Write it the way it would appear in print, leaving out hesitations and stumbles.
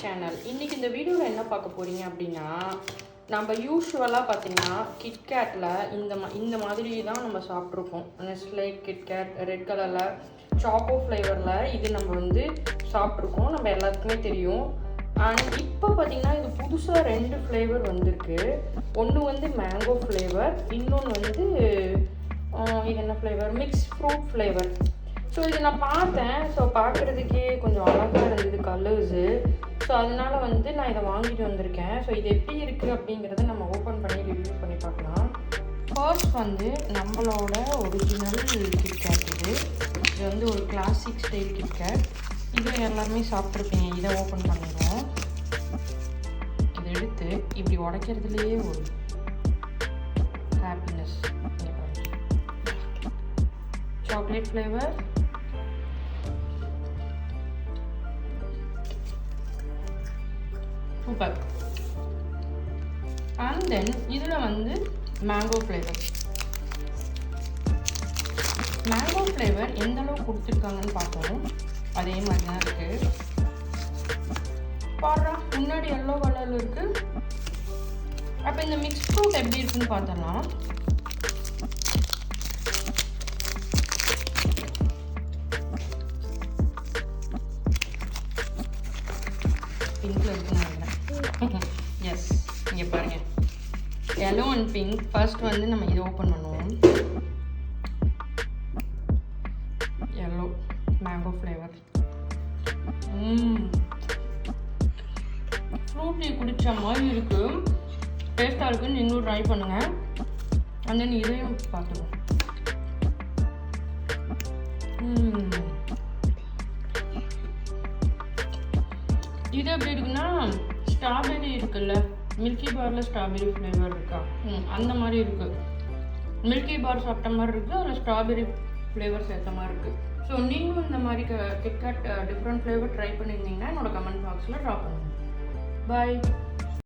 Channel. இன்றைக்கி இந்த வீடியோவில் என்ன பார்க்க போகிறீங்க அப்படின்னா, நம்ம யூஸ்வலாக பார்த்திங்கன்னா கிட்கேட்டில் இந்த மாதிரி தான் நம்ம சாப்பிட்ருக்கோம். நெஸ்லே கிட்கேட் ரெட் கலரில் சாக்கோ ஃப்ளேவரில் இது நம்ம வந்து சாப்பிட்ருக்கோம், நம்ம எல்லாத்துக்குமே தெரியும். அண்ட் இப்போ பார்த்திங்கன்னா இது புதுசாக 2 ஃப்ளேவர் வந்திருக்கு. ஒன்று வந்து மேங்கோ ஃப்ளேவர், இன்னொன்று வந்து இது என்ன flavour, mix fruit flavour. So இது நான் பார்த்தேன். ஸோ பார்க்குறதுக்கே கொஞ்சம் அழகாக இருந்தது கலர்ஸு. ஸோ அதனால் வந்து நான் இதை வாங்கிட்டு வந்திருக்கேன். ஸோ இது எப்படி இருக்குது அப்படிங்கிறத நம்ம ஓப்பன் பண்ணி ரிவ்யூ பண்ணி பார்க்கலாம். ஃபர்ஸ்ட் வந்து நம்மளோட ஒரிஜினல் கிட்கேட் இது வந்து ஒரு கிளாசிக் ஸ்டைல் கிட்கேட். இது எல்லாருமே சாப்பிட்ருப்பீங்க. இதை ஓப்பன் பண்ணிடுவோம். இதை எடுத்து இப்படி உடைக்கிறதுலேயே ஒரு happiness. Chocolate flavour, super. And then இதில் வந்து மேங்கோ ஃப்ளேவர். மேங்கோ ஃப்ளேவர் எந்த அளவுக்கு கொடுத்துருக்காங்கன்னு பார்ப்போம். அதே மாதிரி தான் இருக்குது. பாடுறா, முன்னாடி எல்லோ கலரில் இருக்குது. அப்போ இந்த மிக்ஸ் ஃப்ரூட் எப்படி இருக்குன்னு பார்த்தலாம். பிங்க்ல இருக்குன்னு நினைக்கிறேன். எஸ், இங்கே பாருங்க, எல்லோ அண்ட் பிங்க். ஃபர்ஸ்ட் வந்து நம்ம இதை ஓப்பன் பண்ணுவோம். Yellow mango flavour. Fruit tea குடித்த மாதிரி இருக்குது. டேஸ்ட்டாக இருக்குன்னு நீங்களும் ட்ரை பண்ணுங்கள். அண்ட் தென் இதையும் பார்த்துக்கோங்க. இது எப்படி இருக்குன்னா, ஸ்ட்ராபெரி இருக்குல்ல, மில்கி பாரில் ஸ்ட்ராபெரி ஃப்ளேவர் இருக்கா, அந்த மாதிரி இருக்குது. மில்கி பார் சாப்பிட்ட மாதிரி இருக்குது, அதில் ஸ்ட்ராபெரி ஃப்ளேவர் சேர்த்த மாதிரி இருக்குது. ஸோ நீங்களும் இந்த மாதிரி கிட்கேட் டிஃப்ரெண்ட் ஃப்ளேவர் ட்ரை பண்ணியிருந்தீங்கன்னா என்னோட கமெண்ட் பாக்ஸில் ட்ராப் பண்ணுங்கள். பாய்.